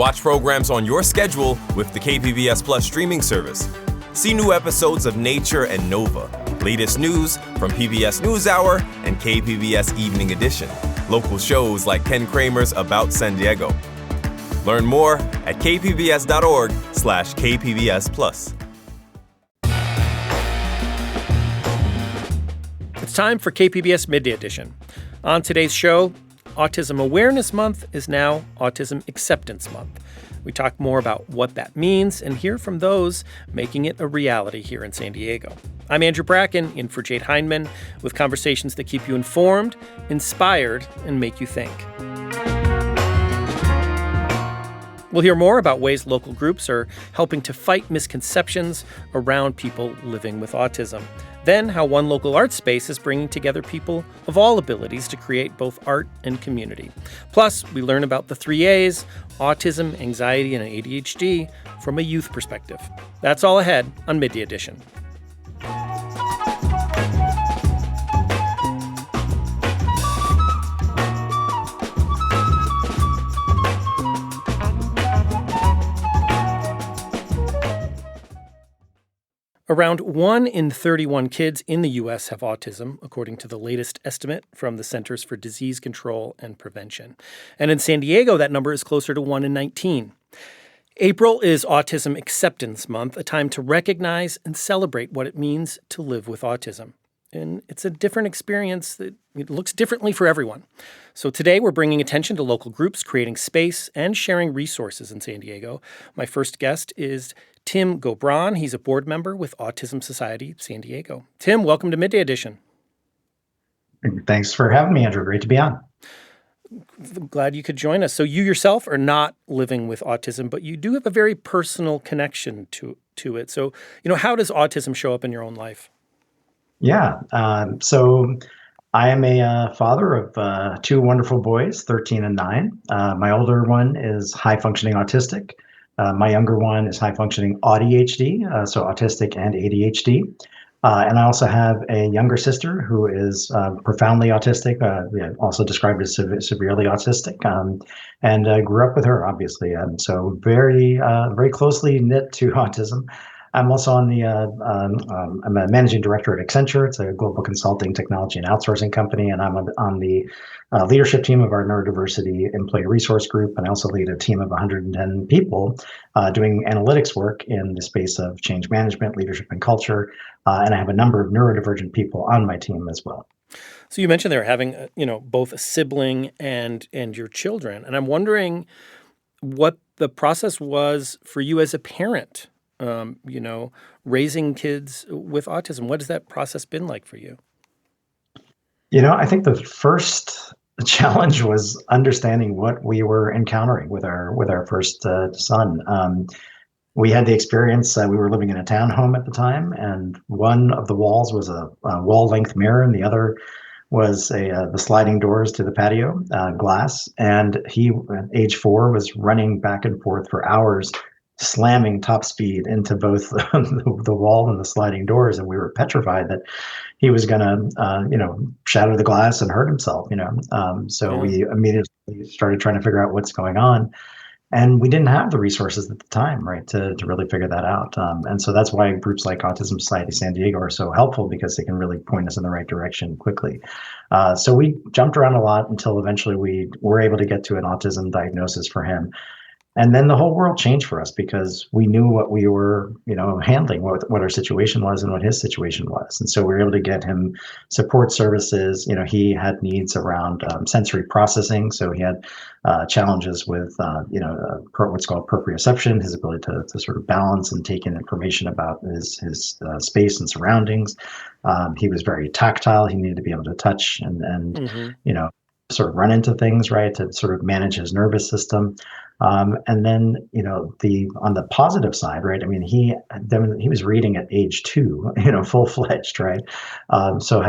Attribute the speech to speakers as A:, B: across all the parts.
A: Watch programs on your schedule with the KPBS Plus streaming service. See new episodes of Nature and Nova, latest news from PBS NewsHour and KPBS Evening Edition, local shows like Ken Kramer's About San Diego. Learn more at kpbs.org/KPBS Plus.
B: It's time for KPBS Midday Edition. On today's show, Autism Awareness Month is now Autism Acceptance Month. We talk more about what that means and hear from those making it a reality here in San Diego. I'm Andrew Bracken, in for Jade Hindman, with conversations that keep you informed, inspired, and make you think. We'll hear more about ways local groups are helping to fight misconceptions around people living with autism. Then, how one local art space is bringing together people of all abilities to create both art and community. Plus, we learn about the 3 A's, autism, anxiety, and ADHD from a youth perspective. That's all ahead on Midday Edition. Around 1 in 31 kids in the U.S. have autism, according to the latest estimate from the Centers for Disease Control and Prevention. And in San Diego, that number is closer to 1 in 19. April is Autism Acceptance Month, a time to recognize and celebrate what it means to live with autism. And it's a different experience that it looks differently for everyone. So today we're bringing attention to local groups, creating space, and sharing resources in San Diego. My first guest is Tim Gobran. He's a board member with Autism Society San Diego. Tim, welcome to Midday Edition.
C: Thanks for having me, Andrew. Great to be on.
B: I'm glad you could join us. So you yourself are not living with autism, but you do have a very personal connection to it. So, how does autism show up in your own life?
C: Yeah. So I am a father of 2 wonderful boys, 13 and 9. My older one is high-functioning autistic. My younger one is high-functioning ADHD, so autistic and ADHD. And I also have a younger sister who is profoundly autistic, also described as severely autistic, and grew up with her, obviously. So very, very closely knit to autism. I'm also on the, I'm a managing director at Accenture. It's a global consulting, technology, and outsourcing company. And I'm on the leadership team of our neurodiversity employee resource group. And I also lead a team of 110 people doing analytics work in the space of change management, leadership, and culture. And I have a number of neurodivergent people on my team as well.
B: So you mentioned they're having, both a sibling and your children. And I'm wondering what the process was for you as a parent. Raising kids with autism. What has that process been like for you?
C: I think the first challenge was understanding what we were encountering with our first son. We had the experience, we were living in a townhome at the time, and one of the walls was a wall-length mirror, and the other was the sliding doors to the patio glass. And he, at age 4, was running back and forth for hours, slamming top speed into both the wall and the sliding doors, and we were petrified that he was going to, shatter the glass and hurt himself. So we immediately started trying to figure out what's going on, and we didn't have the resources at the time, right, to really figure that out. And so that's why groups like Autism Society San Diego are so helpful, because they can really point us in the right direction quickly. So we jumped around a lot until eventually we were able to get to an autism diagnosis for him. And then the whole world changed for us, because we knew what we were, handling, what our situation was and what his situation was. And so we were able to get him support services. He had needs around sensory processing. So he had challenges with, what's called proprioception, his ability to sort of balance and take in information about his space and surroundings. He was very tactile. He needed to be able to touch and sort of run into things, right, to sort of manage his nervous system. And then, on the positive side, right, I mean, he was reading at age 2, full-fledged, right? So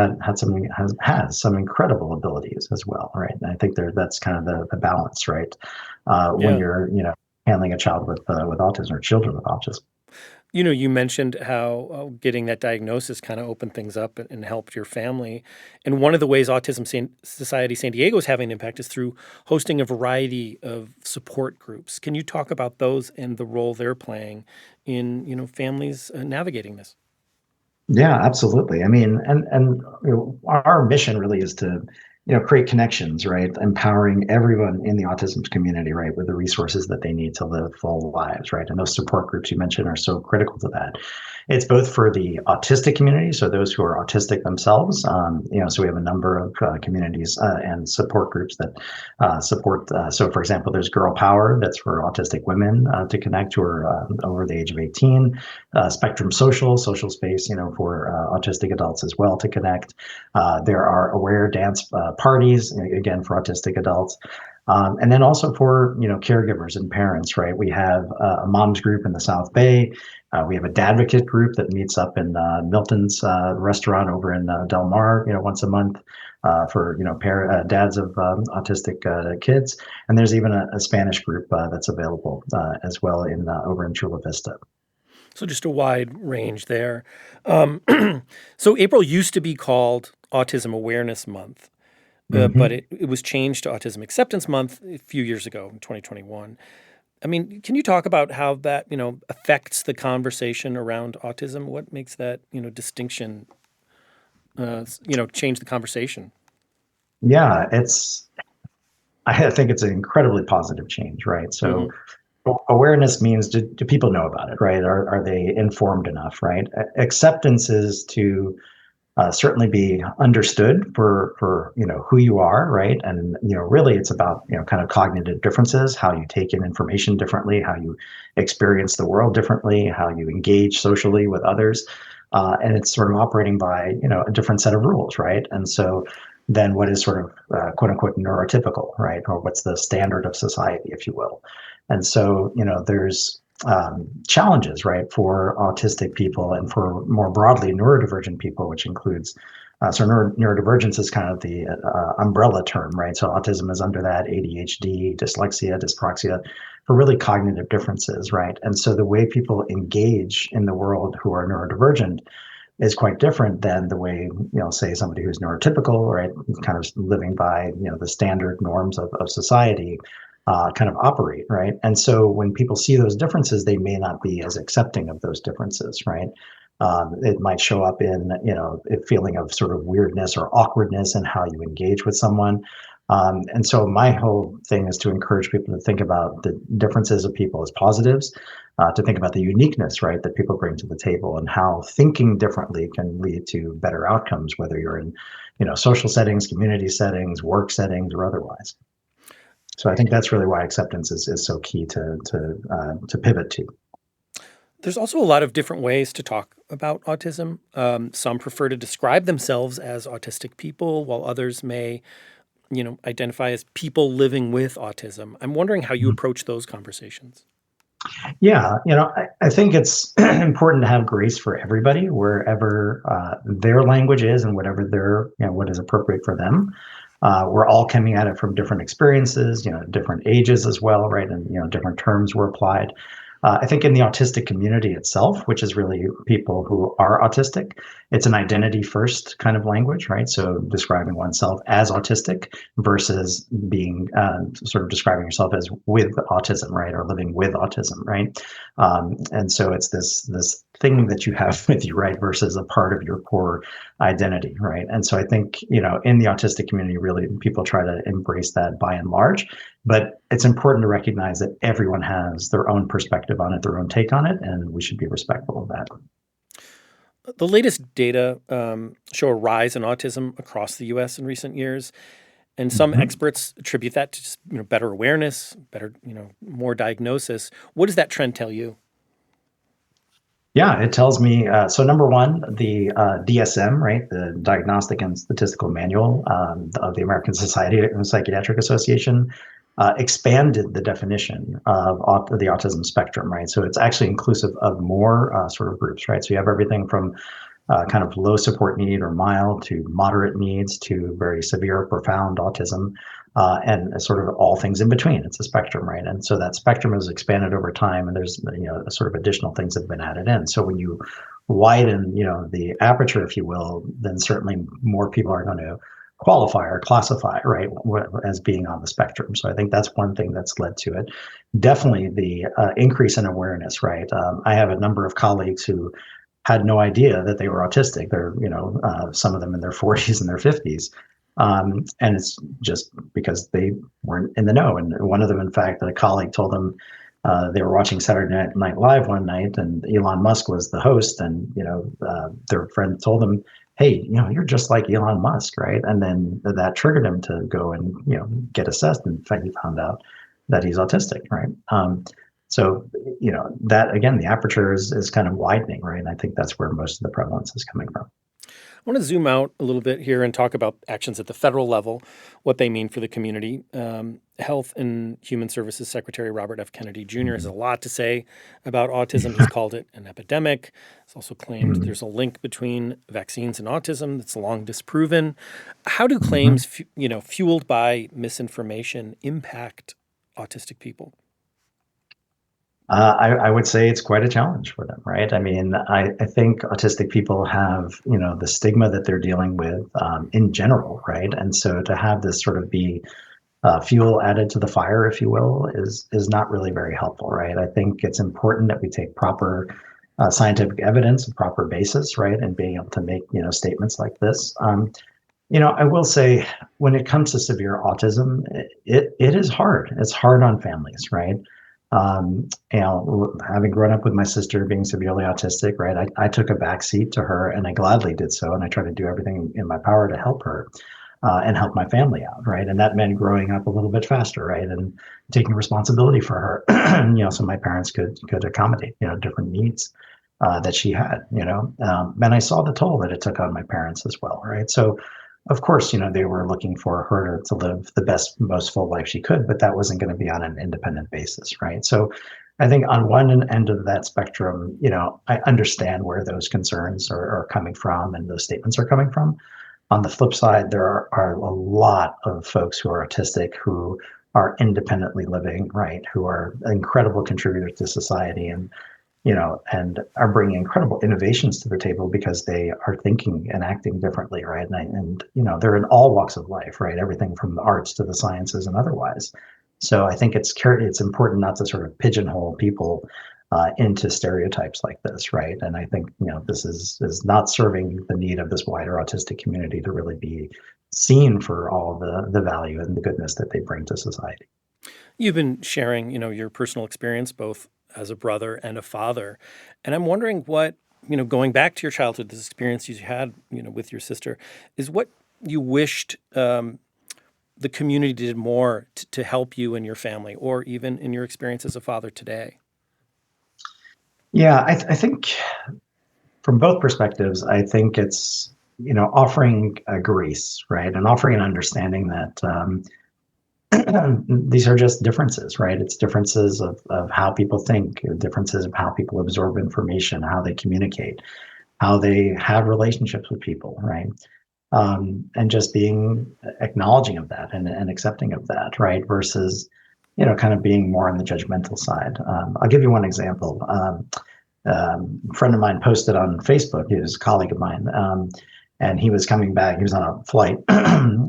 C: has some incredible abilities as well, right? And I think that's kind of the balance, right? When you're, handling a child with autism or children with autism.
B: You mentioned how getting that diagnosis kind of opened things up and helped your family. And one of the ways Autism Society San Diego is having an impact is through hosting a variety of support groups. Can you talk about those and the role they're playing in, families navigating this?
C: Yeah, absolutely. I mean, and our mission really is to, create connections, right? Empowering everyone in the autism community, right, with the resources that they need to live full lives, right? And those support groups you mentioned are so critical to that. It's both for the autistic community, so those who are autistic themselves. So we have a number of communities and support groups that support. So, for example, there's Girl Power, that's for autistic women to connect who are over the age of 18. Spectrum Social Space, for autistic adults as well to connect. There are aware dance parties, again, for autistic adults. And then also for, caregivers and parents, right? We have a moms group in the South Bay. We have a dadvocate group that meets up in Milton's restaurant over in Del Mar, once a month for, dads of autistic kids. And there's even a Spanish group that's available as well in over in Chula Vista.
B: So just a wide range there. So April used to be called Autism Awareness Month, but it was changed to Autism Acceptance Month a few years ago in 2021. I mean, can you talk about how that, affects the conversation around autism? What makes that, distinction, change the conversation?
C: Yeah, I think it's an incredibly positive change, right? So awareness means, do people know about it, right? Are they informed enough, right? Acceptance is to certainly be understood for who you are, right? And really it's about kind of cognitive differences, how you take in information differently, how you experience the world differently, how you engage socially with others, and it's sort of operating by a different set of rules, right? And so then what is sort of quote unquote neurotypical, right? Or what's the standard of society, if you will. And so there's challenges, right, for autistic people and for more broadly neurodivergent people, which includes neurodivergence is kind of the umbrella term, right? So autism is under that, ADHD, dyslexia, dyspraxia, for really cognitive differences, right? And so the way people engage in the world who are neurodivergent is quite different than the way, say somebody who's neurotypical, right, kind of living by, the standard norms of society, kind of operate, right? And so when people see those differences, they may not be as accepting of those differences, right? It might show up in, a feeling of sort of weirdness or awkwardness in how you engage with someone. And so my whole thing is to encourage people to think about the differences of people as positives, to think about the uniqueness, right, that people bring to the table and how thinking differently can lead to better outcomes, whether you're in, social settings, community settings, work settings, or otherwise. So I think that's really why acceptance is so key to pivot to.
B: There's also a lot of different ways to talk about autism. Some prefer to describe themselves as autistic people, while others may, identify as people living with autism. I'm wondering how you approach those conversations.
C: Yeah, I think it's important to have grace for everybody wherever their language is and whatever what is appropriate for them. We're all coming at it from different experiences, different ages as well, right? And, different terms were applied. I think in the autistic community itself, which is really people who are autistic, it's an identity first kind of language, right? So describing oneself as autistic versus being sort of describing yourself as with autism, right? Or living with autism, right? And so it's this thing that you have with you, right? Versus a part of your core identity, right? And so I think, in the autistic community, really people try to embrace that by and large. But it's important to recognize that everyone has their own perspective on it, their own take on it, and we should be respectful of that.
B: The latest data show a rise in autism across the U.S. in recent years, and some experts attribute that to just better awareness, better more diagnosis. What does that trend tell you?
C: Yeah, it tells me, so number one, the DSM, right, the Diagnostic and Statistical Manual of the American Society of Psychiatric Association, expanded the definition of the autism spectrum, right? So it's actually inclusive of more sort of groups, right? So you have everything from kind of low support need or mild to moderate needs to very severe, profound autism, and sort of all things in between. It's a spectrum, right? And so that spectrum has expanded over time, and there's sort of additional things that have been added in. So when you widen the aperture, if you will, then certainly more people are going to qualify or classify, right, as being on the spectrum. So I think that's one thing that's led to it. Definitely the increase in awareness, right? I have a number of colleagues who had no idea that they were autistic. They're, some of them in their 40s and their 50s. And it's just because they weren't in the know. And one of them, in fact, a colleague told them they were watching Saturday Night Live one night, and Elon Musk was the host. And their friend told them, "Hey, you're just like Elon Musk, right?" And then that triggered him to go and get assessed. And in fact, he found out that he's autistic, right? So that again, the aperture is kind of widening, right? And I think that's where most of the prevalence is coming from.
B: I want to zoom out a little bit here and talk about actions at the federal level, what they mean for the community. Health and Human Services Secretary Robert F. Kennedy Jr. has a lot to say about autism. He's called it an epidemic. He's also claimed there's a link between vaccines and autism that's long disproven. How do claims, fueled by misinformation impact autistic people?
C: I would say it's quite a challenge for them, right? I mean, I think autistic people have, the stigma that they're dealing with in general, right? And so to have this sort of be fuel added to the fire, if you will, is not really very helpful, right? I think it's important that we take proper scientific evidence, a proper basis, right, and being able to make, statements like this. I will say when it comes to severe autism, it is hard. It's hard on families, right? Having grown up with my sister being severely autistic, right, I took a back seat to her, and I gladly did so. And I tried to do everything in my power to help her and help my family out, right? And that meant growing up a little bit faster, right, and taking responsibility for her, so my parents could accommodate, different needs that she had, and I saw the toll that it took on my parents as well, right? So of course, they were looking for her to live the best, most full life she could, but that wasn't going to be on an independent basis, right? So I think on one end of that spectrum, I understand where those concerns are coming from and those statements are coming from. On the flip side, there are a lot of folks who are autistic who are independently living, right, who are incredible contributors to society and are bringing incredible innovations to the table because they are thinking and acting differently, right? And they're in all walks of life, right? Everything from the arts to the sciences and otherwise. So I think it's important not to sort of pigeonhole people into stereotypes like this, right? And I think this is not serving the need of this wider autistic community to really be seen for all the value and the goodness that they bring to society.
B: You've been sharing, your personal experience both as a brother and a father. And I'm wondering what, going back to your childhood, this experience you had, with your sister, is what you wished the community did more to help you and your family, or even in your experience as a father today?
C: Yeah, I think from both perspectives, I think it's, offering a grace, right? And offering an understanding that these are just differences, right? It's differences of how people think, differences of how people absorb information, how they communicate, how they have relationships with people, right? And just being acknowledging of that and accepting of that, right? Versus, kind of being more on the judgmental side. I'll give you one example. A friend of mine posted on Facebook, he was a colleague of mine, and he was coming back. He was on a flight,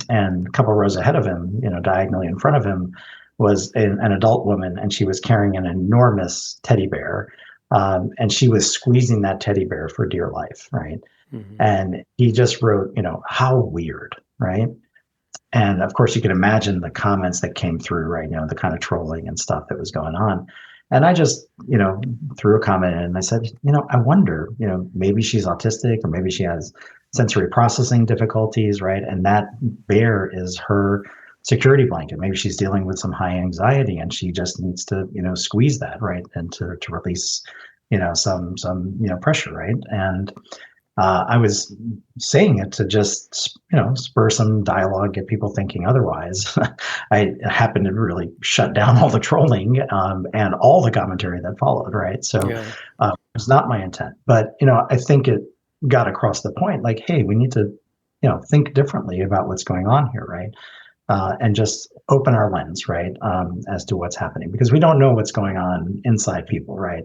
C: and a couple rows ahead of him, diagonally in front of him, was an adult woman, and she was carrying an enormous teddy bear, and she was squeezing that teddy bear for dear life, right? Mm-hmm. And he just wrote, how weird, right? And of course, you can imagine the comments that came through, right? The kind of trolling and stuff that was going on. And I just, threw a comment in and I said, I wonder, maybe she's autistic or maybe she has sensory processing difficulties, right? And that bear is her security blanket. Maybe she's dealing with some high anxiety and she just needs to, squeeze that, right? And to release, some pressure, right? And I was saying it to just, spur some dialogue, get people thinking otherwise. I happened to really shut down all the trolling and all the commentary that followed, right? So it was not my intent. But, I think got across the point, like, hey, we need to, think differently about what's going on here, right? And just open our lens, right, as to what's happening, because we don't know what's going on inside people, right?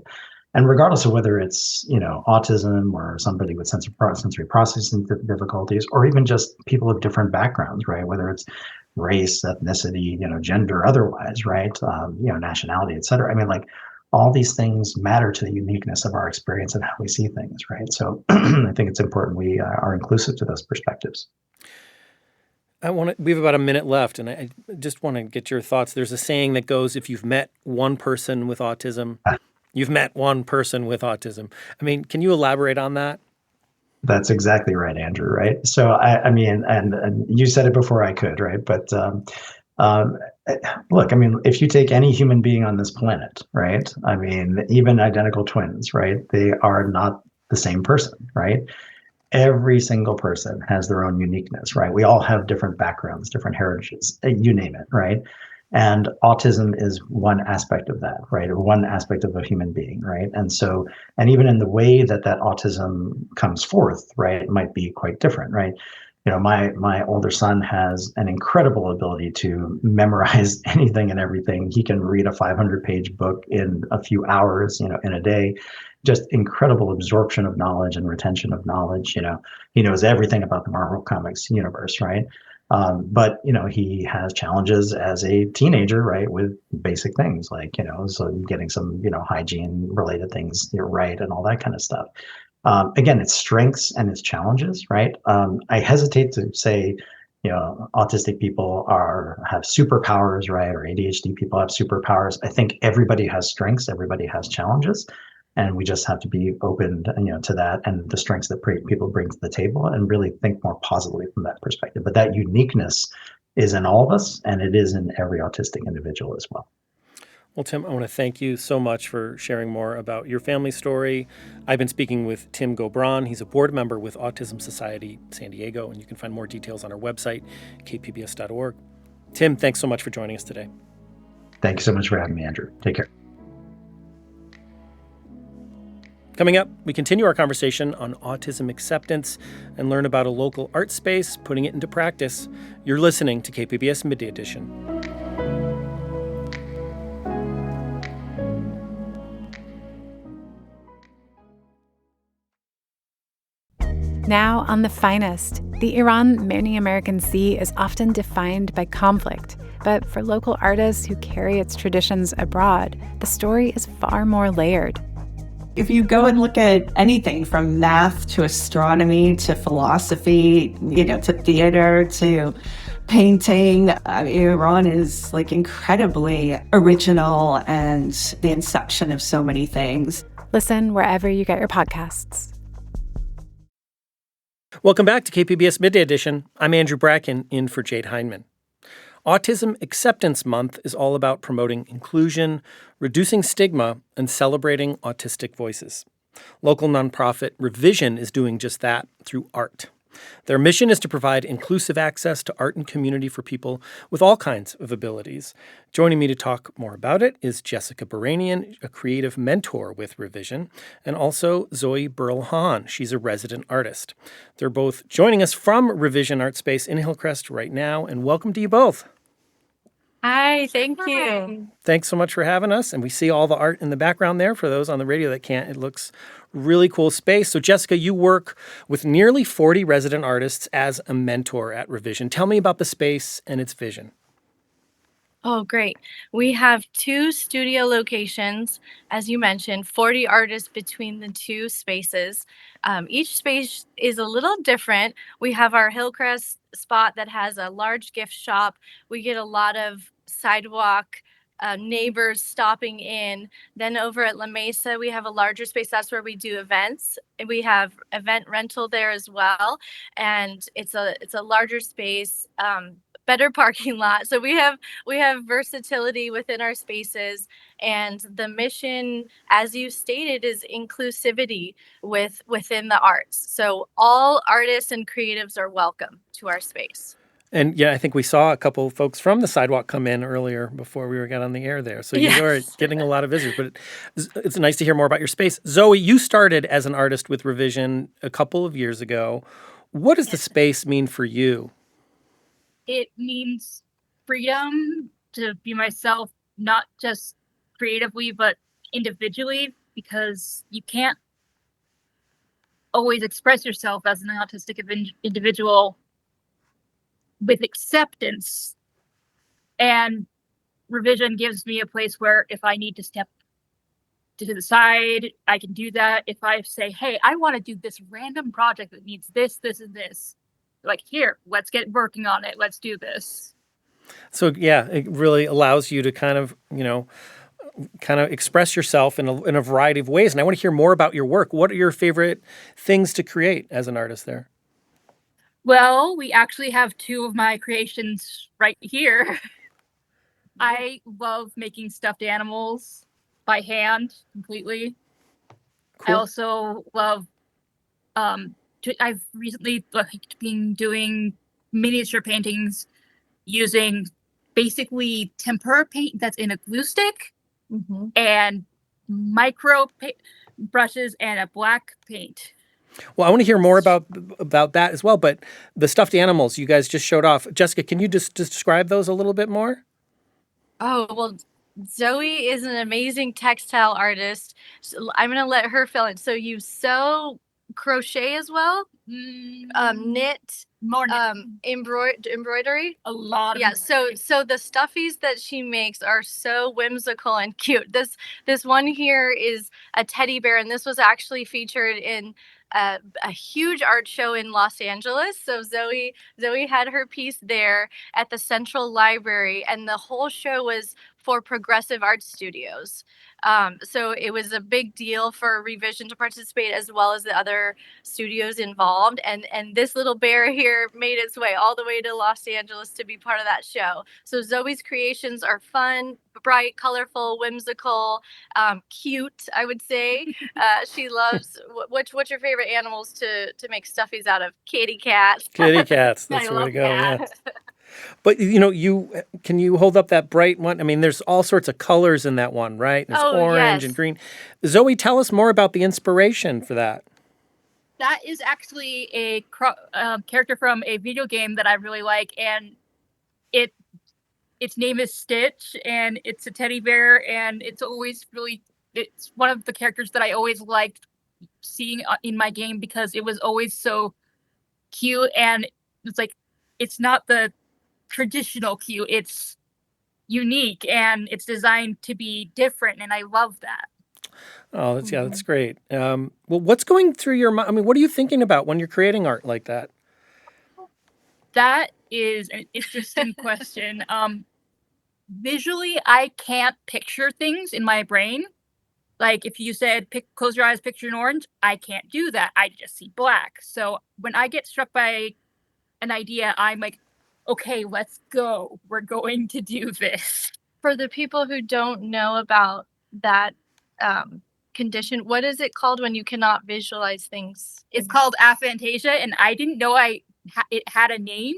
C: And regardless of whether it's autism or somebody with sensory processing difficulties, or even just people of different backgrounds, right? Whether it's race, ethnicity, gender, otherwise, right? Nationality, et cetera. I mean, like all these things matter to the uniqueness of our experience and how we see things, right? So I think it's important we are inclusive to those perspectives.
B: We have about a minute left, and I just want to get your thoughts. There's a saying that goes, if you've met one person with autism, you've met one person with autism. I mean, can you elaborate on that?
C: That's exactly right, Andrew. Right. So I mean, and you said it before I could, right? But um, look, I mean, if you take any human being on this planet, right? I mean, even identical twins, right? They are not the same person, right? Every single person has their own uniqueness, right? We all have different backgrounds, different heritages, you name it, right? And autism is one aspect of that, right? Or one aspect of a human being, right? And so, and even in the way that that autism comes forth, right, it might be quite different, right? My older son has an incredible ability to memorize anything and everything. He can read a 500-page book in a few hours, in a day. Just incredible absorption of knowledge and retention of knowledge. He knows everything about the Marvel Comics universe, right? But he has challenges as a teenager, right, with basic things like so getting some hygiene related things right and all that kind of stuff. Again, its strengths and its challenges, right? I hesitate to say, autistic people have superpowers, right? Or ADHD people have superpowers. I think everybody has strengths, everybody has challenges, and we just have to be open, to that and the strengths that people bring to the table, and really think more positively from that perspective. But that uniqueness is in all of us, and it is in every autistic individual as well.
B: Well, Tim, I want to thank you so much for sharing more about your family story. I've been speaking with Tim Gobron. He's a board member with Autism Society San Diego, and you can find more details on our website, kpbs.org. Tim, thanks so much for joining us today.
C: Thank you so much for having me, Andrew. Take care.
B: Coming up, we continue our conversation on autism acceptance and learn about a local art space putting it into practice. You're listening to KPBS Midday Edition.
D: Now on The Finest, the Iran-Many-American Sea is often defined by conflict. But for local artists who carry its traditions abroad, the story is far more layered.
E: If you go and look at anything from math to astronomy to philosophy, to theater to painting, Iran is incredibly original and the inception of so many things.
D: Listen wherever you get your podcasts.
B: Welcome back to KPBS Midday Edition. I'm Andrew Bracken, in for Jade Hindman. Autism Acceptance Month is all about promoting inclusion, reducing stigma, and celebrating autistic voices. Local nonprofit Revision is doing just that through art. Their mission is to provide inclusive access to art and community for people with all kinds of abilities. Joining me to talk more about it is Jessica Baranian, a creative mentor with Revision, and also Zoe Burl-Hahn. She's a resident artist. They're both joining us from Revision Art Space in Hillcrest right now, and welcome to you both.
F: Hi, thank you.
B: Thanks so much for having us. And we see all the art in the background there. For those on the radio that can't, it looks really cool space. So Jessica, you work with nearly 40 resident artists as a mentor at Revision. Tell me about the space and its vision.
F: Oh, great. We have 2 studio locations, as you mentioned, 40 artists between the 2 spaces. Each space is a little different. We have our Hillcrest spot that has a large gift shop. We get a lot of sidewalk neighbors stopping in. Then over at La Mesa, we have a larger space. That's where we do events. And we have event rental there as well. And it's a larger space. Better parking lot. So we have versatility within our spaces, and the mission, as you stated, is inclusivity within the arts. So all artists and creatives are welcome to our space.
B: And yeah, I think we saw a couple of folks from the sidewalk come in earlier before we got on the air there. So you are
F: Yes.
B: getting a lot of visitors, but it's nice to hear more about your space. Zoe, you started as an artist with Revision a couple of years ago. What does the space mean for you?
G: It means freedom to be myself, not just creatively, but individually, because you can't always express yourself as an autistic individual with acceptance. And Revision gives me a place where if I need to step to the side, I can do that. If I say, hey, I want to do this random project that needs this, this, and this, like, here, let's get working on it. Let's do this.
B: So yeah, it really allows you to kind of express yourself in a variety of ways. And I want to hear more about your work. What are your favorite things to create as an artist there?
G: Well, we actually have two of my creations right here. I love making stuffed animals by hand completely.
B: Cool.
G: I also love, I've recently been doing miniature paintings using basically tempera paint that's in a glue stick and micro brushes and a black paint.
B: Well, I want to hear more about that as well. But the stuffed animals you guys just showed off. Jessica, can you just describe those a little bit more?
F: Oh, well, Zoe is an amazing textile artist. So I'm going to let her fill in. So you sew, crochet as well? Knit?
G: More
F: Embroidery?
G: a lot of
F: so the stuffies that she makes are so whimsical and cute. This one here is a teddy bear, and this was actually featured in a huge art show in Los Angeles. So Zoe had her piece there at the Central Library, and the whole show was for progressive art studios. So it was a big deal for Revision to participate, as well as the other studios involved. And this little bear here made its way all the way to Los Angeles to be part of that show. So Zoe's creations are fun, bright, colorful, whimsical, cute, I would say. She loves, what's your favorite animals to make stuffies out of? Kitty cats.
B: Kitty cats. That's
G: I
B: the way to
G: love
B: go.
G: that.
B: Yeah. But can you hold up that bright one? I mean, there's all sorts of colors in that one, right? There's orange and green. Zoe, tell us more about the inspiration for that.
G: That is actually a character from a video game that I really like, and its name is Stitch, and it's a teddy bear, and it's one of the characters that I always liked seeing in my game because it was always so cute, and it's not the traditional cute, it's unique, and it's designed to be different, and I love that.
B: Oh, that's great. Well, what's going through your mind? I mean, what are you thinking about when you're creating art like that?
G: That is an interesting question. Visually, I can't picture things in my brain. Like if you said, close your eyes, picture an orange, I can't do that. I just see black. So when I get struck by an idea, I'm like, okay, let's go. We're going to do this.
F: For the people who don't know about that condition, what is it called when you cannot visualize things?
G: It's called aphantasia, and I didn't know it had a name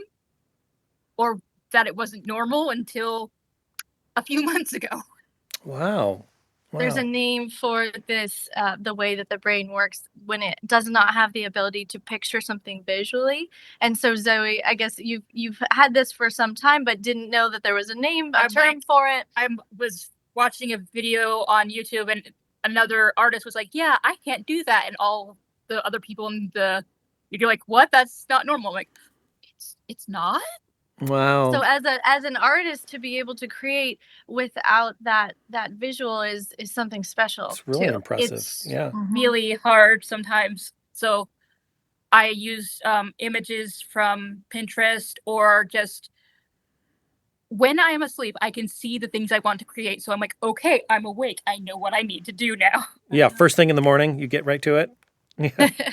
G: or that it wasn't normal until a few months ago.
B: Wow.
F: There's a name for this, the way that the brain works when it does not have the ability to picture something visually. And so, Zoe, I guess you've had this for some time, but didn't know that there was a term for it.
G: I was watching a video on YouTube, and another artist was like, yeah, I can't do that. And all the other people you're like, what? That's not normal. I'm like, it's not?
B: Wow.
F: So as an artist, to be able to create without that visual is something special.
B: It's really
F: too.
B: impressive.
G: It's
B: really
G: hard sometimes. So I use images from Pinterest, or just when I am asleep, I can see the things I want to create. So I'm like, okay, I'm awake. I know what I need to do now.
B: Yeah. First thing in the morning, you get right to it.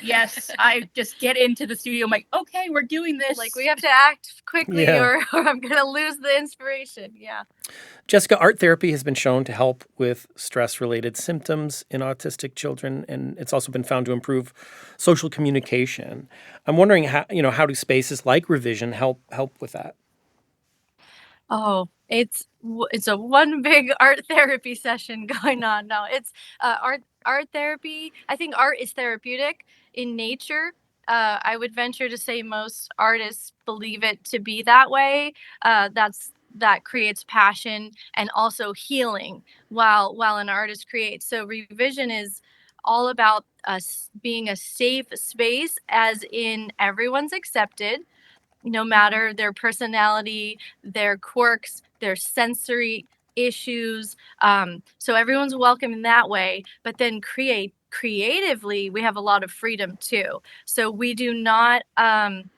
G: Yes, I just get into the studio. I'm like, okay, we're doing this.
F: Like, we have to act quickly
B: Yeah.
F: or I'm going to lose the inspiration. Yeah.
B: Jessica, art therapy has been shown to help with stress-related symptoms in autistic children, and it's also been found to improve social communication. I'm wondering how do spaces like Revision help with that?
F: Oh, it's a one big art therapy session going on now. It's art therapy. I think art is therapeutic in nature. I would venture to say most artists believe it to be that way. That creates passion and also healing while an artist creates. So Revision is all about us being a safe space, as in everyone's accepted no matter their personality, their quirks, their sensory issues. So everyone's welcome in that way. But then creatively, we have a lot of freedom too. So we do not have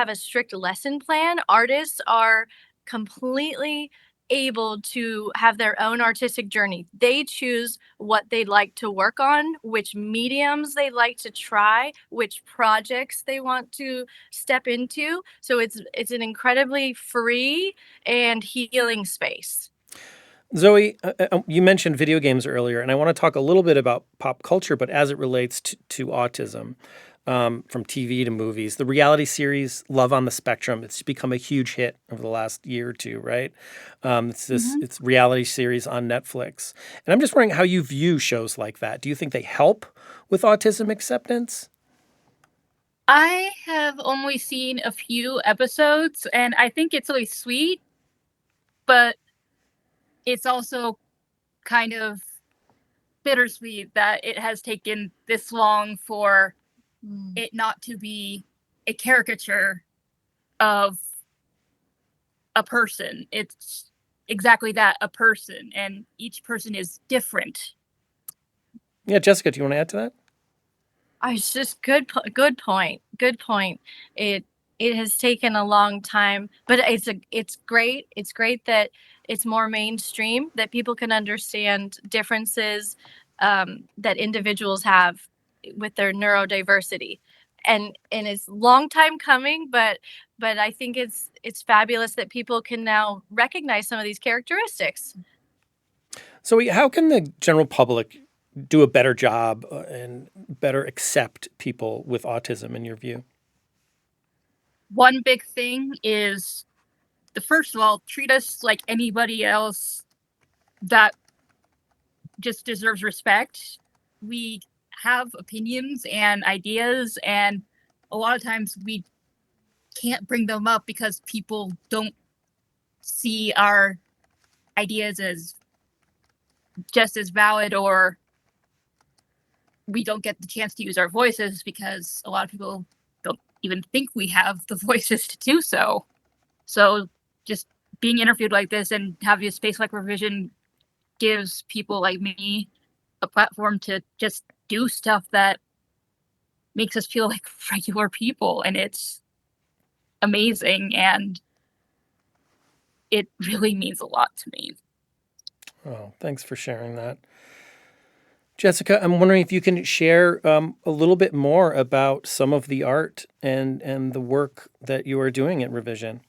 F: a strict lesson plan. Artists are completely able to have their own artistic journey. They choose what they'd like to work on, which mediums they like to try, which projects they want to step into. So it's an incredibly free and healing space.
B: Zoe, you mentioned video games earlier, and I want to talk a little bit about pop culture, but as it relates to autism, from TV to movies. The reality series Love on the Spectrum, it's become a huge hit over the last year or two, right? It's reality series on Netflix. And I'm just wondering how you view shows like that. Do you think they help with autism acceptance?
G: I have only seen a few episodes, and I think it's really sweet, but it's also kind of bittersweet that it has taken this long for it not to be a caricature of a person. It's exactly that, a person, and each person is different.
B: Yeah, Jessica, do you want to add to that?
F: It's just good point. Good point. It has taken a long time, but it's great. It's great that it's more mainstream, that people can understand differences that individuals have with their neurodiversity. And it's long time coming, but I think it's fabulous that people can now recognize some of these characteristics.
B: So how can the general public do a better job and better accept people with autism, in your view?
G: One big thing is first of all, treat us like anybody else that just deserves respect. We have opinions and ideas, and a lot of times we can't bring them up because people don't see our ideas as just as valid, or we don't get the chance to use our voices because a lot of people don't even think we have the voices to do so. So just being interviewed like this and having a space like Revision gives people like me a platform to just do stuff that makes us feel like regular people, and it's amazing, and it really means a lot to me.
B: Oh, thanks for sharing that. Jessica, I'm wondering if you can share a little bit more about some of the art and the work that you are doing at Revision.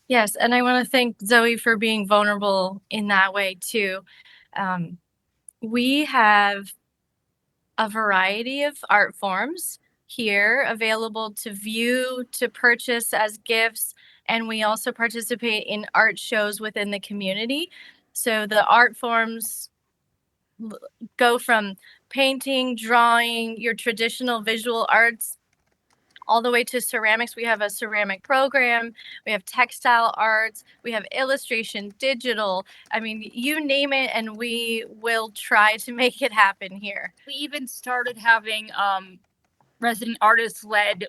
F: Yes, and I want to thank Zoe for being vulnerable in that way too. We have a variety of art forms here available to view, to purchase as gifts, and we also participate in art shows within the community. So the art forms go from painting, drawing, your traditional visual arts, all the way to ceramics. We have a ceramic program, we have textile arts, we have illustration, digital. I mean, you name it, and we will try to make it happen here. We even started having resident artists led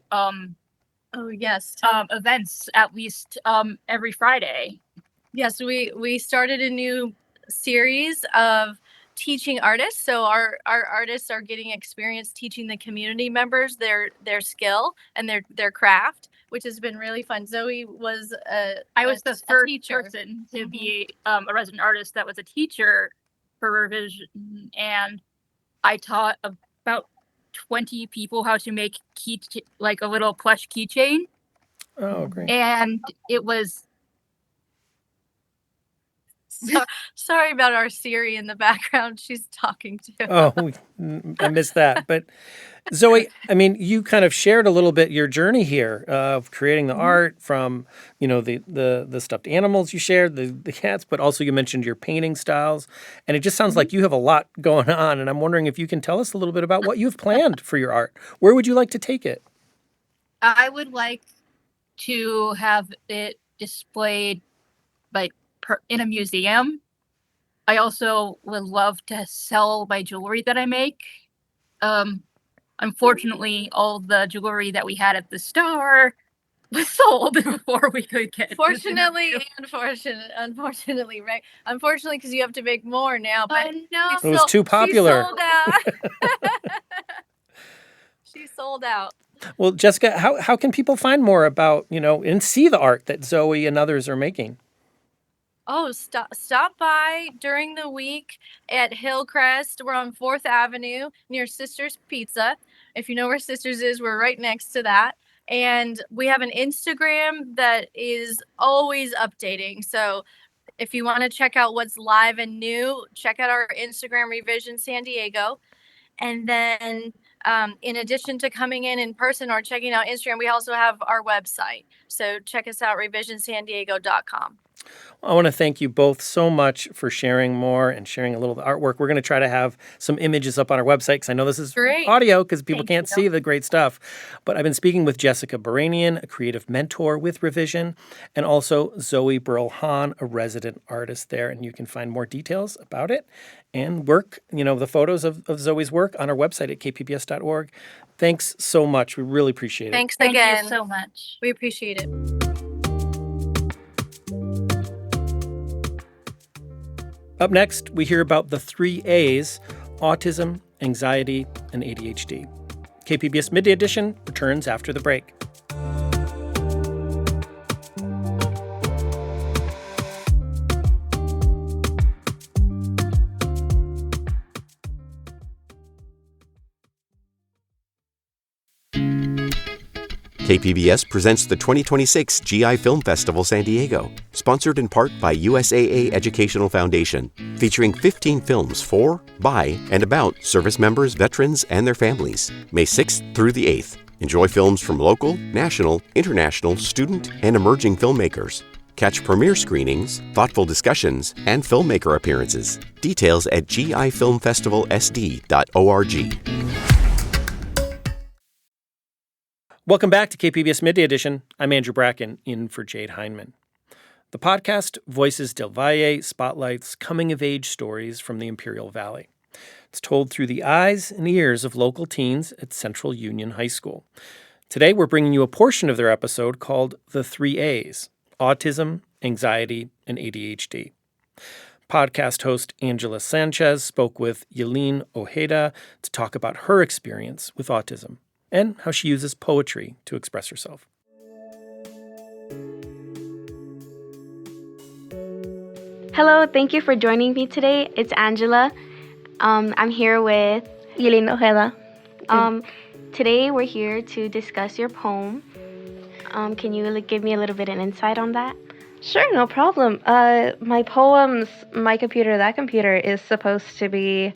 F: events, at least every Friday. Yes, we started a new series of teaching artists. So our artists are getting experience teaching the community members their skill and their craft, which has been really fun. Zoe was I was the first person to be a resident artist that was a teacher for Revision, and I taught
G: about 20 people how to make like a little plush keychain.
B: Oh, great.
G: And it was
F: Sorry about our Siri in the background. She's talking to.
B: Oh, I missed that. But Zoe, I mean, you kind of shared a little bit your journey here of creating the art from, the stuffed animals you shared, the cats, but also you mentioned your painting styles. And it just sounds like you have a lot going on. And I'm wondering if you can tell us a little bit about what you've planned for your art. Where would you like to take it?
G: I would like to have it displayed like in a museum. I also would love to sell my jewelry that I make. Unfortunately, all the jewelry that we had at the store was sold before we could get it.
F: Unfortunately, right? Unfortunately, because you have to make more now. But
G: no,
B: It was too popular.
F: She sold out. She sold out.
B: Well, Jessica, how can people find more about, and see the art that Zoe and others are making?
F: Oh, stop by during the week at Hillcrest. We're on 4th Avenue near Sisters Pizza. If you know where Sisters is, we're right next to that. And we have an Instagram that is always updating. So if you want to check out what's live and new, check out our Instagram, Revision San Diego. And then in addition to coming in person or checking out Instagram, we also have our website. So check us out, revisionsandiego.com.
B: I want to thank you both so much for sharing more and sharing a little of the artwork. We're going to try to have some images up on our website because I know this is
F: Great.
B: Audio because people
G: Thank
B: can't
G: you.
B: see the great stuff. But I've been speaking with Jessica Baranian, a creative mentor with Revision, and also Zoe Burl-Han, a resident artist there. And you can find more details about it and work, the photos of Zoe's work on our website at kpbs.org. Thanks so much. We really appreciate it.
F: Thanks
G: Thank
F: again.
G: you so much.
F: We appreciate it.
B: Up next, we hear about the 3 A's: autism, anxiety, and ADHD. KPBS Midday Edition returns after the break.
H: KPBS presents the 2026 GI Film Festival San Diego, sponsored in part by USAA Educational Foundation, featuring 15 films for, by, and about service members, veterans, and their families. May 6th through the 8th. Enjoy films from local, national, international, student, and emerging filmmakers. Catch premiere screenings, thoughtful discussions, and filmmaker appearances. Details at gifilmfestivalsd.org.
B: Welcome back to KPBS Midday Edition. I'm Andrew Bracken, in for Jade Heinman. The podcast Voices del Valle spotlights coming-of-age stories from the Imperial Valley. It's told through the eyes and ears of local teens at Central Union High School. Today, we're bringing you a portion of their episode called The 3 A's: autism, anxiety, and ADHD. Podcast host Angela Sanchez spoke with Yelin Ojeda to talk about her experience with autism and how she uses poetry to express herself.
I: Hello, thank you for joining me today. It's Angela. I'm here with
J: Yelin Ojeda.
I: Today we're here to discuss your poem. Can you give me a little bit of insight on that?
J: Sure, no problem. My poems, My Computer, That Computer, is supposed to be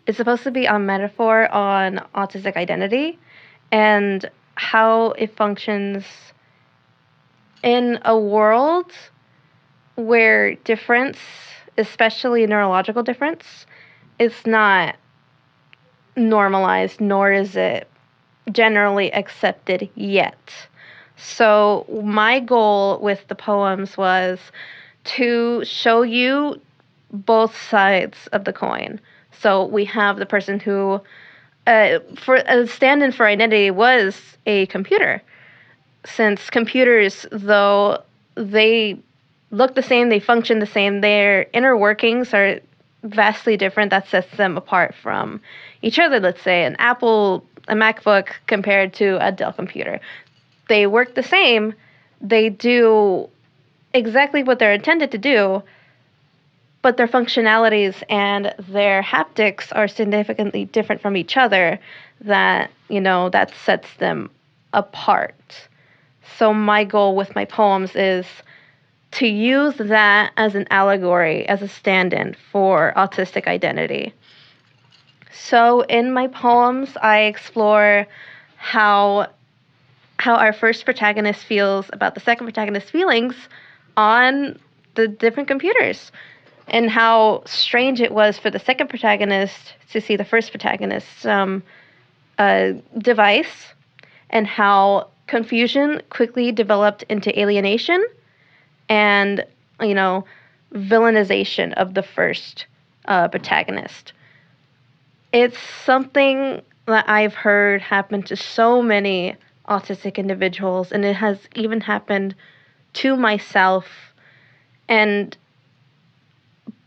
J: a metaphor on autistic identity and how it functions in a world where difference, especially neurological difference, is not normalized, nor is it generally accepted yet. So my goal with the poems was to show you both sides of the coin. So we have the person who, for a stand-in for identity, was a computer. Since computers, though they look the same, they function the same, their inner workings are vastly different. That sets them apart from each other. Let's say a MacBook compared to a Dell computer. They work the same. They do exactly what they're intended to do, but their functionalities and their haptics are significantly different from each other, that, that sets them apart. So my goal with my poems is to use that as an allegory, as a stand-in for autistic identity. So in my poems, I explore how our first protagonist feels about the second protagonist's feelings on the different computers, and how strange it was for the second protagonist to see the first protagonist's device, and how confusion quickly developed into alienation and, villainization of the first protagonist. It's something that I've heard happen to so many autistic individuals, and it has even happened to myself. And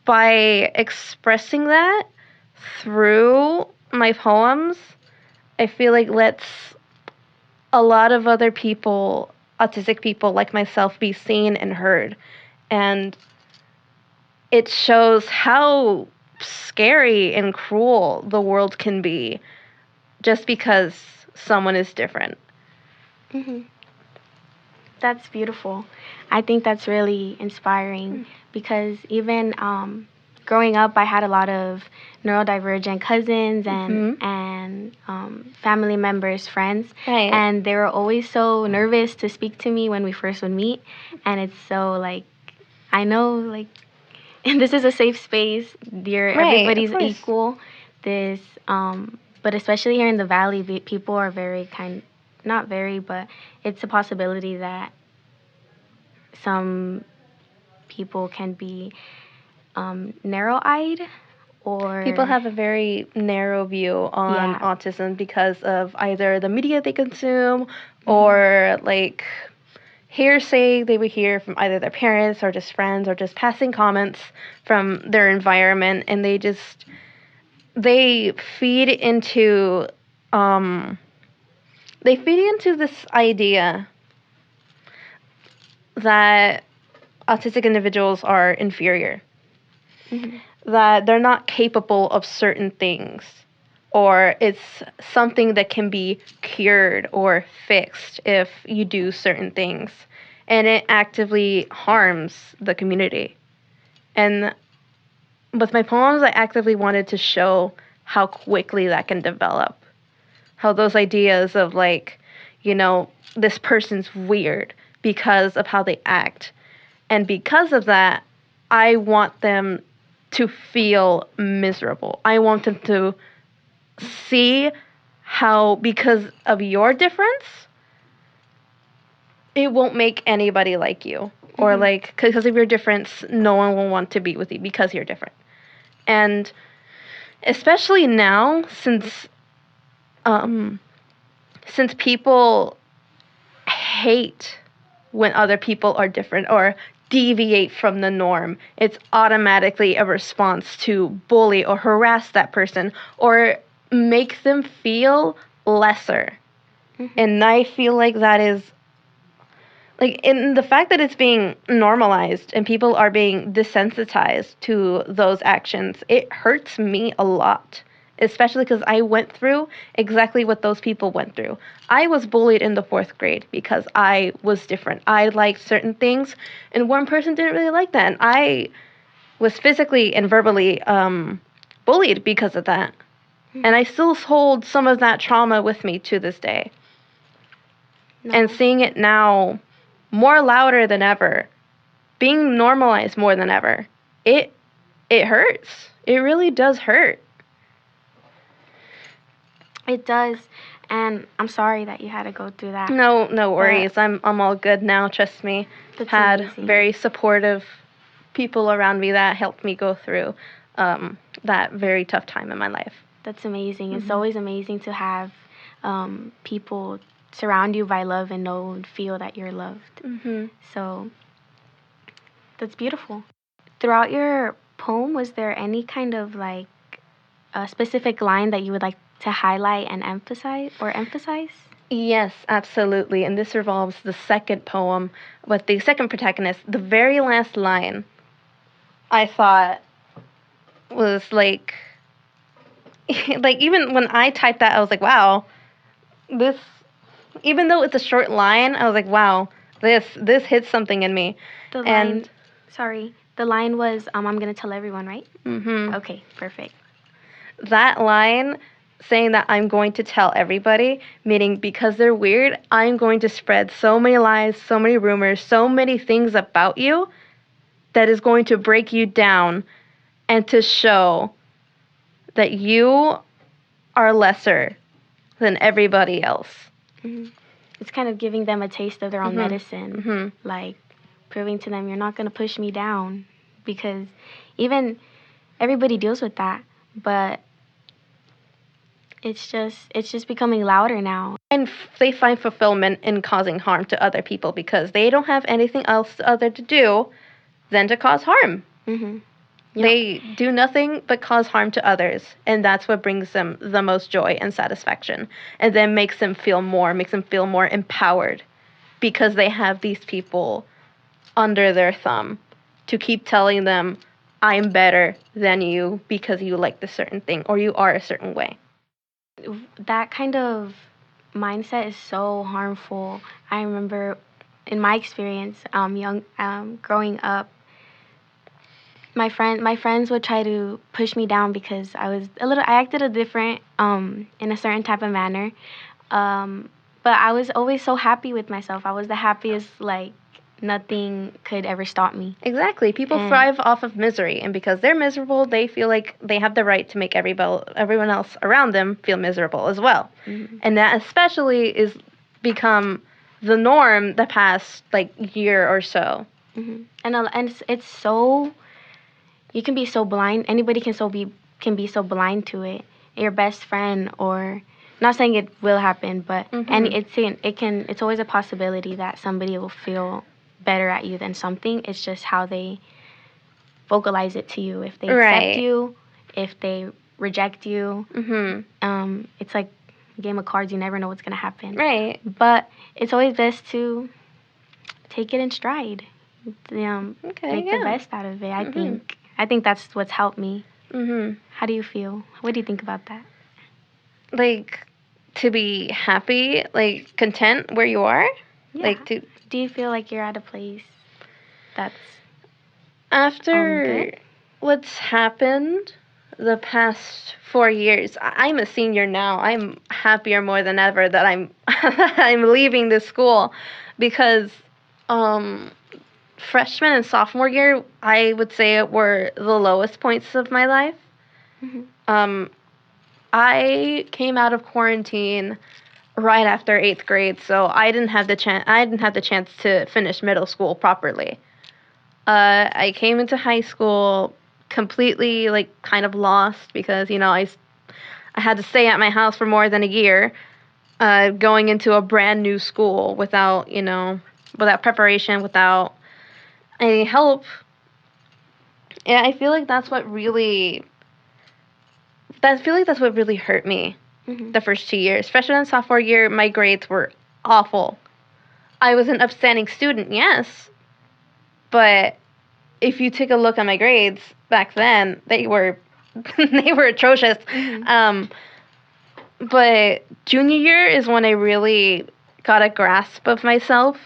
J: by expressing that through my poems, I feel like lets a lot of other people, autistic people like myself, be seen and heard. And it shows how scary and cruel the world can be just because someone is different.
I: Mm-hmm. That's beautiful. I think that's really inspiring because even growing up, I had a lot of neurodivergent cousins and family members, friends,
J: Right.
I: and they were always so nervous to speak to me when we first would meet. And it's so like, I know like, and this is a safe space. Everybody's equal. But especially here in the Valley, people are very not very, but it's a possibility that some people can be narrow-eyed, or
J: people have a very narrow view on autism because of either the media they consume or like hearsay they would hear from either their parents or just friends or just passing comments from their environment, and they feed into this idea that autistic individuals are inferior, that they're not capable of certain things, or it's something that can be cured or fixed if you do certain things, and it actively harms the community. And with my poems, I actively wanted to show how quickly that can develop, how those ideas of like, this person's weird because of how they act. And because of that, I want them to feel miserable. I want them to see how, because of your difference, it won't make anybody like you. Or like, because of your difference, no one will want to be with you because you're different. And especially now, since people hate when other people are different or deviate from the norm, it's automatically a response to bully or harass that person or make them feel lesser. And I feel like that is, like, in the fact that it's being normalized and people are being desensitized to those actions, it hurts me a lot. Especially because I went through exactly what those people went through. I was bullied in the 4th grade because I was different. I liked certain things, and one person didn't really like that. And I was physically and verbally bullied because of that. And I still hold some of that trauma with me to this day. And seeing it now more louder than ever, being normalized more than ever, it hurts. It really does hurt.
I: It does, and I'm sorry that you had to go through that.
J: No worries. I'm all good now. Trust me.
I: That's
J: had
I: amazing.
J: Very supportive people around me that helped me go through that very tough time in my life.
I: That's amazing. It's always amazing to have people surround you by love and know and feel that you're loved. So that's beautiful. Throughout your poem, was there any kind of like a specific line that you would like to highlight and emphasize?
J: Yes, absolutely. And this revolves the second poem with the second protagonist. The very last line I thought was like like even when I typed that, I was like, wow, this, even though it's a short line, I was like, wow, this hits something in me.
I: The line was, I'm gonna tell everyone, right?
J: Mm-hmm.
I: Okay, perfect.
J: That line saying that I'm going to tell everybody, meaning because they're weird, I'm going to spread so many lies, so many rumors, so many things about you that is going to break you down and to show that you are lesser than everybody else.
I: Mm-hmm. It's kind of giving them a taste of their own medicine.
J: Mm-hmm.
I: Like proving to them, you're not going to push me down, because even everybody deals with that, but it's just becoming louder now.
J: And they find fulfillment in causing harm to other people because they don't have anything else other to do than to cause harm.
I: Mm-hmm. Yep.
J: They do nothing but cause harm to others, and that's what brings them the most joy and satisfaction, and then makes them feel more empowered because they have these people under their thumb to keep telling them, I'm better than you because you like this certain thing or you are a certain way.
I: That kind of mindset is so harmful. I remember in my experience, growing up, my friends would try to push me down because I acted a different, in a certain type of manner. But I was always so happy with myself. I was the happiest, like, nothing could ever stop me.
J: Exactly. People thrive off of misery, and because they're miserable, they feel like they have the right to make everyone else around them feel miserable as well.
I: Mm-hmm.
J: And that especially is become the norm the past, like, year or so.
I: Mm-hmm. And it's so, you can be so blind. Anybody can be so blind to it. Your best friend, or not saying it will happen, but it's always a possibility that somebody will feel better at you than something. It's just how they vocalize it to you. If they accept you, if they reject you.
J: Mm-hmm.
I: It's like a game of cards. You never know what's gonna happen.
J: Right.
I: But it's always best to take it in stride. Make the best out of it. I think that's what's helped me.
J: Mm-hmm.
I: How do you feel? What do you think about that?
J: Like, to be happy, like, content where you are?
I: Yeah.
J: Like,
I: do you feel like you're at a place that's
J: after
I: good?
J: what's happened the past 4 years, I'm a senior now. I'm happier more than ever that I'm I'm leaving this school, because freshman and sophomore year, I would say, were the lowest points of my life.
I: Mm-hmm.
J: I came out of quarantine right after 8th grade, so I didn't have the chance to finish middle school properly. I came into high school completely, like, kind of lost because, I had to stay at my house for more than a year, going into a brand new school without preparation, without any help. And I feel like that's what really hurt me.
I: Mm-hmm.
J: The first 2 years. Freshman and sophomore year, my grades were awful. I was an upstanding student, yes, but if you take a look at my grades back then, they were atrocious.
I: Mm-hmm.
J: But junior year is when I really got a grasp of myself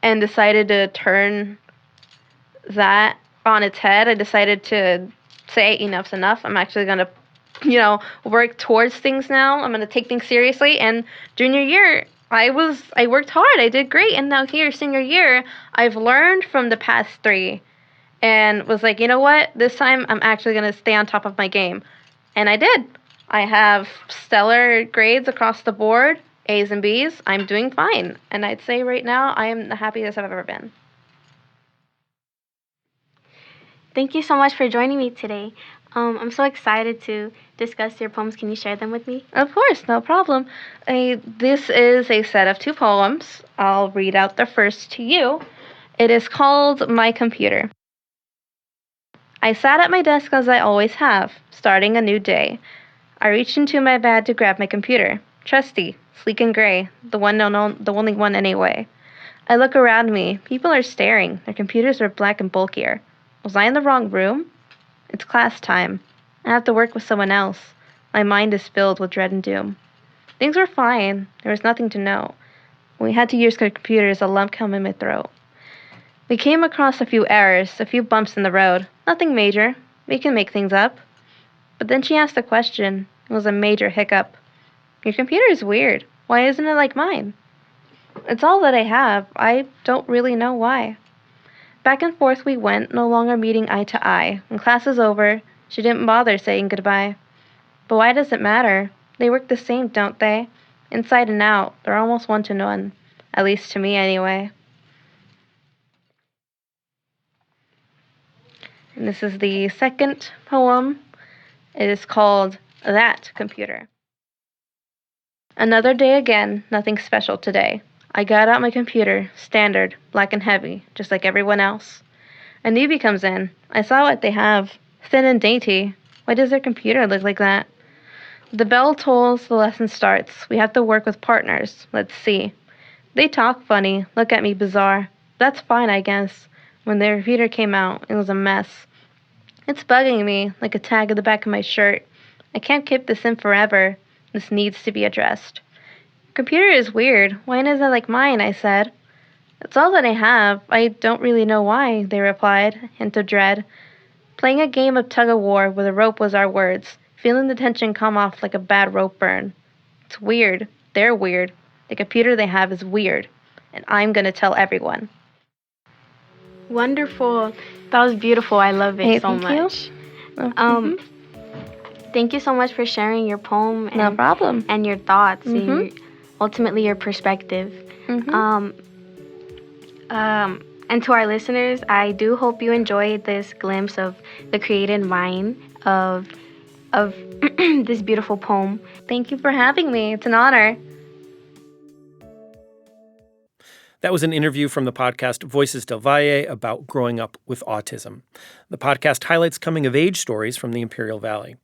J: and decided to turn that on its head. I decided to say enough's enough. I'm actually going to work towards things now. I'm going to take things seriously. And junior year, I worked hard. I did great. And now here, senior year, I've learned from the past 3 and was like, you know what? This time I'm actually going to stay on top of my game. And I did. I have stellar grades across the board, A's and B's. I'm doing fine. And I'd say right now I am the happiest I've ever been.
I: Thank you so much for joining me today. I'm so excited to discuss your poems. Can you share them with me?
J: Of course, no problem. This is a set of 2 poems. I'll read out the first to you. It is called My Computer. I sat at my desk as I always have, starting a new day. I reached into my bag to grab my computer. Trusty, sleek and gray, the only one anyway. I look around me. People are staring. Their computers are black and bulkier. Was I in the wrong room? It's class time. I have to work with someone else. My mind is filled with dread and doom. Things were fine. There was nothing to know. When we had to use computers, a lump came in my throat. We came across a few errors, a few bumps in the road. Nothing major. We can make things up. But then she asked a question. It was a major hiccup. Your computer is weird. Why isn't it like mine? It's all that I have. I don't really know why. Back and forth we went, no longer meeting eye to eye. When class was over, she didn't bother saying goodbye. But why does it matter? They work the same, don't they? Inside and out, they're almost one to one. At least to me, anyway. And this is the second poem. It is called That Computer. Another day again, nothing special today. I got out my computer, standard, black and heavy, just like everyone else. A newbie comes in. I saw what they have. Thin and dainty. Why does their computer look like that? The bell tolls, the lesson starts. We have to work with partners. Let's see. They talk funny, look at me bizarre. That's fine, I guess. When their computer came out, it was a mess. It's bugging me, like a tag at the back of my shirt. I can't keep this in forever. This needs to be addressed. Computer is weird. Why isn't it like mine? I said. It's all that I have. I don't really know why, they replied, hint of dread. Playing a game of tug-of-war where the rope was our words, feeling the tension come off like a bad rope burn. It's weird. They're weird. The computer they have is weird. And I'm gonna tell everyone.
I: Wonderful. That was beautiful. I love it so much. Thank you so much for sharing your poem and,
J: no problem.
I: And your thoughts and ultimately your perspective. And to our listeners, I do hope you enjoyed this glimpse of the creative mind of this beautiful poem.
J: Thank you for having me. It's an honor.
B: That was an interview from the podcast Voices del Valle about growing up with autism. The podcast highlights coming-of-age stories from the Imperial Valley.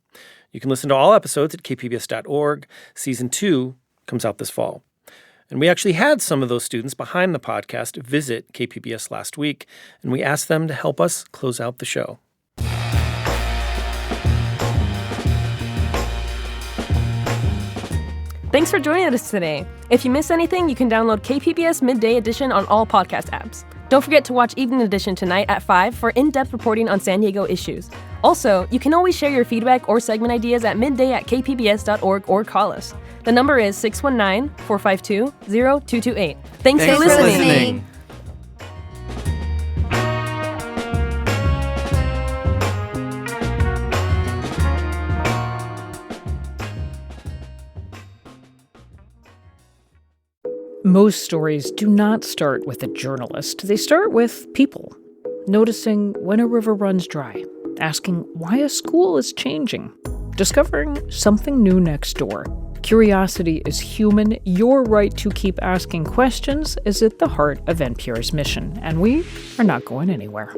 B: You can listen to all episodes at kpbs.org. Season 2 comes out this fall. And we actually had some of those students behind the podcast visit KPBS last week, and we asked them to help us close out the show.
K: Thanks for joining us today. If you miss anything, you can download KPBS Midday Edition on all podcast apps. Don't forget to watch Evening Edition tonight at 5 for in-depth reporting on San Diego issues. Also, you can always share your feedback or segment ideas at midday@kpbs.org or call us. The number is 619-452-0228. Thanks for listening.
L: Most stories do not start with a journalist. They start with people. Noticing when a river runs dry. Asking why a school is changing. Discovering something new next door. Curiosity is human. Your right to keep asking questions is at the heart of NPR's mission, and we are not going anywhere.